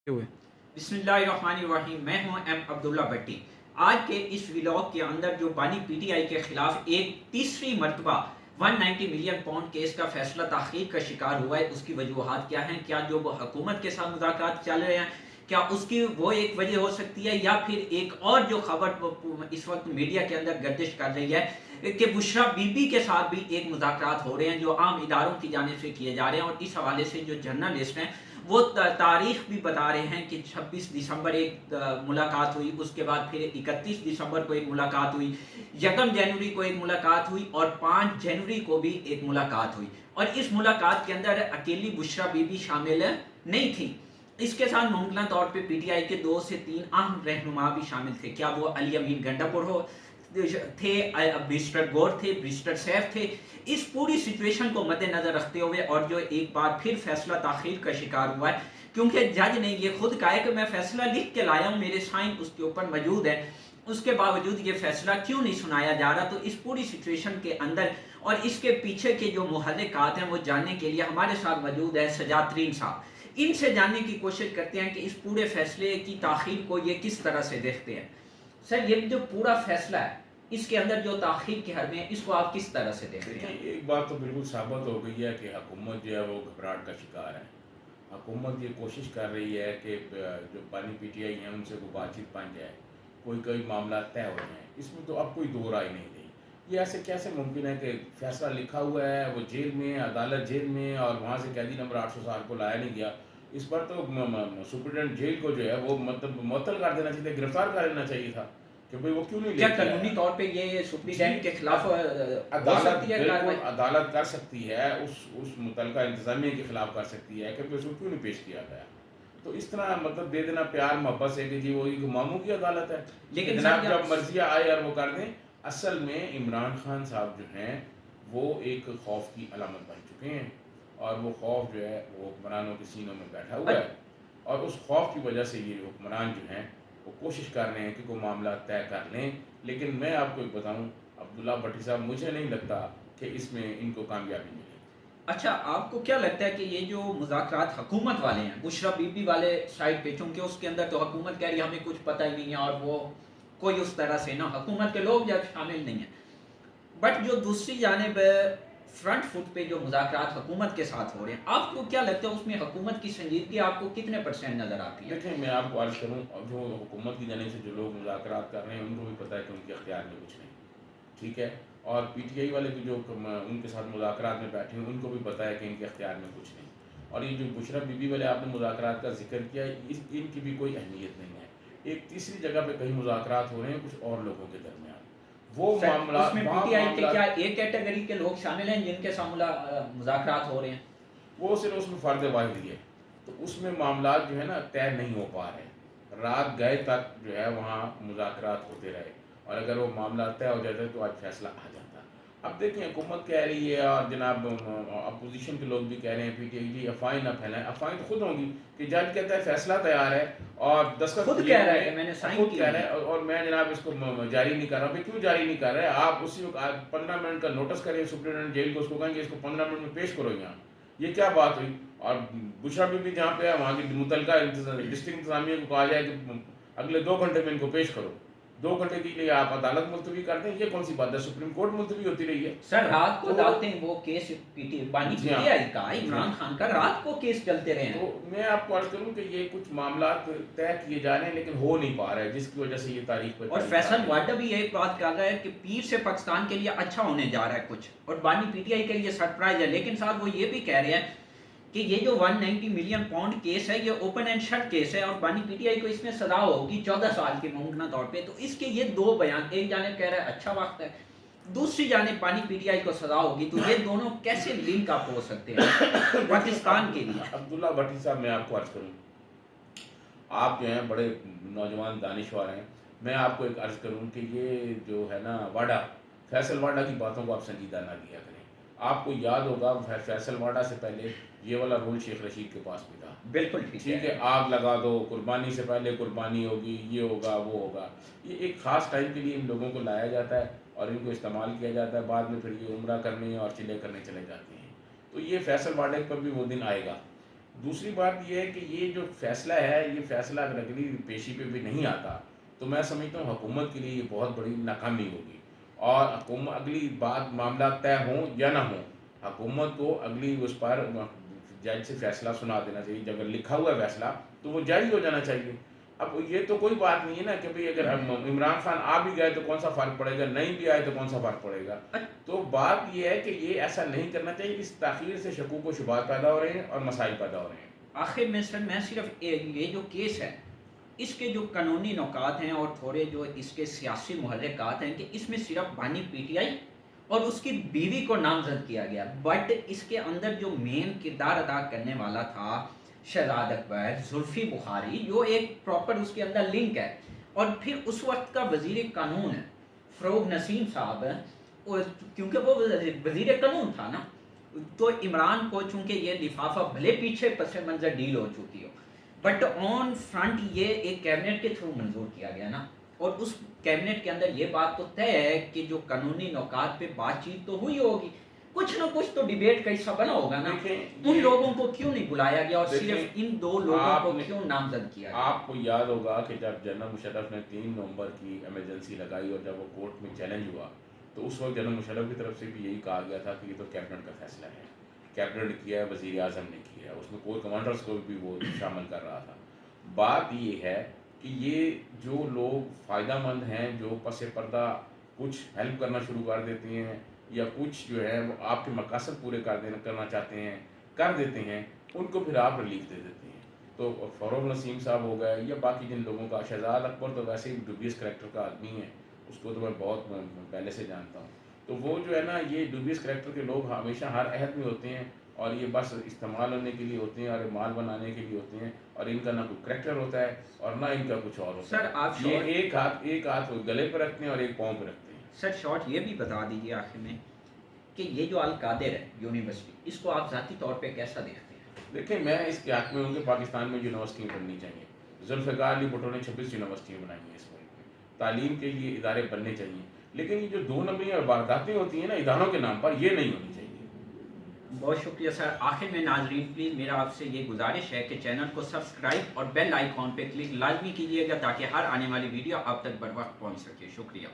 हुए। बिस्मिल्लाहिर्रहमानिर्रहीम। मैं हूं एम अब्दुल्ला भट्टी। आज के इस व्लॉग के अंदर जो बानी पीटीआई के खिलाफ एक तीसरी मरतबा 190 मिलियन पाउंड केस का फैसला ताखीर का शिकार हुआ है, उसकी वजूहत क्या हैं? क्या जो वो हुकूमत के साथ मुज़ाकरात चल रहे हैं, क्या उसकी वो एक वजह हो सकती है, या फिर एक और जो खबर इस वक्त मीडिया के अंदर गर्दिश कर रही है कि बुशरा बीबी के साथ भी एक मुज़ाकरात हो रहे हैं जो आम इदारों की जानिब से किए जा रहे हैं। और इस हवाले से जो जर्नलिस्ट हैं वो तारीख भी बता रहे हैं कि 26 दिसंबर एक मुलाकात हुई, उसके बाद फिर 31 दिसंबर को एक मुलाकात हुई, 1 जनवरी को एक मुलाकात हुई और 5 जनवरी को भी एक मुलाकात हुई। और इस मुलाकात के अंदर अकेली बुशरा बीबी शामिल नहीं थी। इसके साथ मुमकिन तौर पे पीटीआई के 2 से 3 अहम रहनुमा भी शामिल थे। क्या वो अली अमीन गंडापुर हो थे, ब्रिस्टर गौर थे, ब्रिस्टर सैफ थे। इस पूरी सिचुएशन को मद्देनजर रखते हुए और जो एक बार फिर फैसला ताखीर का शिकार हुआ है, क्योंकि जज ने ये खुद कहा है कि मैं फैसला लिख के लाया हूँ, मेरे साइन उसके ऊपर मौजूद है, उसके बावजूद ये फैसला क्यों नहीं सुनाया जा रहा। तो इस पूरी सिचुएशन के अंदर और इसके पीछे के जो मुहर्रिकात हैं वो जानने के लिए हमारे साथ मौजूद है सजातरीन साहब। इनसे जानने की कोशिश करते हैं कि इस पूरे फैसले की ताखीर को ये किस तरह से देखते हैं। सर, ये जो पूरा फैसला है, इसके अंदर जो ताखीर के हर में, इसको आप किस तरह से देखते हैं? देखिए, एक बात तो बिल्कुल साबित हो गई है कि हुकूमत जो है वो घबराहट का शिकार है। हुकूमत ये कोशिश कर रही है कि जो बानी पीटीआई हैं उनसे कोई बातचीत बन जाए, कोई मामला तय हो जाए। इसमें तो अब कोई दो राय नहीं रही। ये ऐसे कैसे मुमकिन है कि फैसला लिखा हुआ है, वो जेल में, अदालत जेल में, और वहाँ से कैदी नंबर 860 को लाया नहीं गया। इस पर तो सुप्रीटेंडेंट जेल को जो है वो मतलब मुअत्तल कर देना चाहिए था, गिरफ्तार कर देना चाहिए था कि भाई वो क्यों नहीं क्या लेके कानूनी आया। तौर पे ये जी, सुप्रीटेंडेंट के खिलाफ हो अदालत सकती है बिल्कुल कार्रवाई? अदालत कर सकती है, उस मुतलका इंतज़ामिया के खिलाफ कर सकती है कि उसको क्यों नहीं पेश किया गया। तो इस तरह मतलब दे देना प्यार मोहब्बत से कि जी वो एक मामू की अदालत है कि लेकिन सर जनाब जब जब मर्जी आए और वो कर दें। असल में इमरान खान साहब जो हैं वो एक खौफ की अलामत बन चुके हैं, और वो खौफ जो है वो हुक्मरानों के सीनों में बैठा हुआ अ- है। और उस खौफ की वजह से ये हुक्मरान जो हैं वो कोशिश कर रहे हैं कि कोई मामला तय कर लें। लेकिन मैं आपको एक बताऊं, अब्दुल्ला भट्टी साहब, मुझे नहीं लगता कि इसमें इनको कामयाबी मिलेगी। अच्छा, आपको क्या लगता है कि ये जो मुज़ाकरात हुकूमत वाले हैं, बुशरा बीबी वाले साइड पे, चूंकि उसके अंदर तो हुकूमत कह रही है हमें कुछ पता ही नहीं है, और वो कोई उस तरह से ना हुकूमत के लोग जब शामिल नहीं है, बट जो दूसरी जानिब फ्रंट फुट पे जो मुज़ाकरात हुकूमत के साथ हो रहे हैं, आपको क्या लगता है उसमें हुकूमत की संजीदगी आपको कितने परसेंट नज़र आती है? देखिए, मैं आपको अर्ज़ करूँ, और जो हुकूमत की जानिब से जो लोग मुज़ाकरात कर रहे हैं उनको भी पता है कि उनके अख्तियार में कुछ नहीं, ठीक है? और पीटीआई वाले भी जो उनके साथ मुज़ाकरात में बैठे हैं उनको भी पता है कि इनके अख्तियार में कुछ नहीं। और ये जो बुशरा बीबी वाले आपने मुज़ाकरात का ज़िक्र किया, इनकी भी कोई अहमियत नहीं है। एक तीसरी जगह पे कहीं मुज़ाकरात हो रहे हैं कुछ और लोगों के दरमियान, वो सर, मामला उसमें वहाँ पीटीआई के मामला क्या एक कैटेगरी के लोग शामिल हैं जिनके साथ मुज़ाकरात हो रहे हैं? वो सिर्फ उसमें फ़र्द वाहिद ही है। तो उसमें मामलात जो है ना तय नहीं हो पा रहे। रात गए तक जो है वहाँ मुज़ाकरात होते रहे, और अगर वो मामला तय हो जाता तो आज फ़ैसला आ जाता। अब देखिए, हुकूमत कह रही है और जनाब अपोज़िशन के लोग भी कह रहे हैं पीटीआई जी अफ़वाहें ना फैलाएँ। अफ़वाहें तो खुद होंगी कि जज कहता है फ़ैसला तैयार है और दस्तखत खुद किए कह रहा हुए है कि हैं, मैंने और साइन खुद की कह हुई रहे है। हैं, और मैं जनाब इसको जारी नहीं कर रहा। भाई क्यों जारी नहीं कर रहे? आप उसी वक़्त आज 15 मिनट का नोटिस करें सुप्रीटेंडेंट जेल को, उसको कहेंगे इसको 15 मिनट में पेश करो यहाँ। ये क्या बात हुई? और बुशरा बीबी जहाँ पे है वहाँ की मुतलका डिस्ट्रिक्ट इंतज़ामिया को कहा जाए कि अगले 2 घंटे में इनको पेश करो। 2 घंटे के लिए आप अदालत मुलतवी कर दें, ये कौन सी बात है? सुप्रीम कोर्ट मुलतवी होती रही है। सर, रात को तो अदालतें वो केस बानी जी हाँ, पीटीआई का, जी हाँ। इमरान खान का, रात को केस चलते रहे तो हैं। मैं आपको अर्ज़ करूँ कि ये कुछ मामलात तय किए जा रहे हैं लेकिन हो नहीं पा रहे हैं, जिसकी वजह से ये तारीख पे और तारीख आ फैसल रही है। वाडा भी एक बात कर रहा है कि पीर से पाकिस्तान के लिए अच्छा होने जा रहा है कुछ, और बानी पीटीआई के लिए सरप्राइज है। लेकिन साथ वो ये भी कह रहे हैं कि ये जो 190 मिलियन पाउंड केस है ये ओपन एंड शट केस है, और बानी पीटीआई को इसमें सजा होगी 14 साल की मुमकिन तौर पे। तो इसके ये दो बयान, एक जाने कह रहा है अच्छा वक्त है, दूसरी जाने बानी पीटीआई को सजा होगी, तो ये दोनों कैसे लिंक अप हो सकते हैं देखिए, पाकिस्तान के लिए? अब्दुल्ला भट्टी साहब, मैं आपको अर्ज़ करूँ, आप जो हैं बड़े नौजवान दानिशवर हैं। मैं आपको एक अर्ज़ करूँ कि ये जो है ना वाडा, फैसल वाडा की बातों को आप संजीदा ना लिया करें। आपको याद होगा फैसल वाडा से पहले ये वाला रूल शेख रशीद के पास भी था। बिल्कुल ठीक ठीक है। है, आग लगा दो, कुर्बानी से पहले कुर्बानी होगी, ये होगा, वो होगा। ये एक ख़ास टाइम के लिए इन लोगों को लाया जाता है और इनको इस्तेमाल किया जाता है। बाद में फिर ये उम्रा करने और चिल्ले करने चले जाते हैं। तो ये फैसल वाडे पर भी वो दिन आएगा। دوسری بات یہ ہے کہ یہ جو فیصلہ ہے، یہ فیصلہ اگر اگلی پیشی پہ بھی نہیں آتا تو میں سمجھتا ہوں حکومت کے لیے یہ بہت بڑی ناکامی ہوگی، اور حکومت اگلی بات معاملات طے ہوں یا نہ ہوں، حکومت کو اگلی اس پر جج سے فیصلہ سنا دینا چاہیے، جب اگر لکھا ہوا ہے فیصلہ تو وہ جاری ہو جانا چاہیے۔ اب یہ تو کوئی بات نہیں ہے نا کہ بھئی اگر عمران خان آ بھی گئے تو کون سا فرق پڑے گا، نہیں بھی آئے تو کون سا فرق پڑے گا۔ تو بات یہ ہے کہ یہ ایسا نہیں کرنا چاہیے، اس تاخیر سے شکوک و شبہات پیدا ہو رہے ہیں اور مسائل پیدا ہو رہے ہیں۔ آخر میں سر میں صرف یہ جو کیس ہے اس کے جو قانونی نکات ہیں اور تھوڑے جو اس کے سیاسی محرکات ہیں کہ اس میں صرف بانی پی ٹی آئی اور اس کی بیوی کو نامزد کیا گیا، بٹ اس کے اندر جو مین کردار ادا کرنے والا تھا شہزاد اکبر، زلفی بخاری، جو ایک پراپر اس کے اندر لنک ہے، اور پھر اس وقت کا وزیر قانون فروغ نسیم صاحب، کیونکہ وہ وزیر قانون تھا نا، تو عمران کو چونکہ یہ لفافہ بھلے پیچھے پس منظر ڈیل ہو چکی ہو بٹ آن فرنٹ یہ ایک کیبنٹ کے تھرو منظور کیا گیا نا، اور اس کیبنٹ کے اندر یہ بات تو طے ہے کہ جو قانونی نکات پہ بات چیت تو ہوئی ہوگی، کچھ نہ کچھ تو ڈیبیٹ کا حصہ بنا ہوگا نا۔ ان لوگوں کو کیوں نہیں بلایا گیا اور صرف ان دو لوگوں کو کیوں نامزد کیا گیا؟ آپ کو یاد ہوگا کہ جب جنرل مشرف نے 3 نومبر کی ایمرجنسی لگائی اور جب وہ کورٹ میں چیلنج ہوا تو اس وقت جنرل مشرف کی طرف سے بھی یہی کہا گیا تھا کہ یہ تو کیبنٹ کا فیصلہ ہے، کیبنٹ نے کیا ہے، وزیر اعظم نے کیا ہے، اس میں کوئی کمانڈرز کو بھی وہ شامل کر رہا تھا۔ بات یہ ہے کہ یہ جو لوگ فائدہ مند ہیں، جو پس پردہ کچھ ہیلپ کرنا شروع کر دیتے ہیں یا کچھ جو ہے وہ آپ کے مقاصد پورے کرنا چاہتے ہیں، کر دیتے ہیں، ان کو پھر آپ ریلیف دے دیتے ہیں۔ تو فروغ نسیم صاحب ہو گئے یا باقی جن لوگوں کا، شہزاد اکبر تو ویسے ہی ڈوبیس کریکٹر کا آدمی ہے، اس کو تو میں بہت پہلے سے جانتا ہوں، تو وہ جو ہے نا یہ ڈوبیس کریکٹر کے لوگ ہمیشہ ہر عہد میں ہوتے ہیں اور یہ بس استعمال ہونے کے لیے ہوتے ہیں اور مال بنانے کے لیے ہوتے ہیں، اور ان کا نہ کوئی کریکٹر ہوتا ہے اور نہ ان کا کچھ اور ہوتا سر ہے۔ آپ یہ ایک ہاتھ وہ گلے پہ رکھتے ہیں اور ایک پاؤں پہ رکھتے ہیں۔ سر شارٹ یہ بھی بتا دیجیے آخر میں کہ یہ جو القادر ہے یونیورسٹی، اس کو آپ ذاتی طور پہ کیسا دیکھتے ہیں؟ دیکھیں میں اس کے حق میں ہوں کہ پاکستان میں یونیورسٹیاں بننی چاہیے۔ ذوالفقار علی بھٹو نے 26 یونیورسٹیاں بنائی ہیں اس ملک میں، تعلیم کے لیے ادارے بننے چاہیے، لیکن یہ جو 2 نمبری اور وارداتیں ہوتی ہیں نا اداروں کے نام پر، یہ نہیں ہونی چاہیے۔ بہت شکریہ سر۔ آخر میں ناظرین پلیز میرا آپ سے یہ گزارش ہے کہ چینل کو سبسکرائب اور بیل آئیکن پہ کلک لازمی کیجیے گا تاکہ ہر آنے والی ویڈیو آپ تک بر وقت پہنچ سکے۔ شکریہ۔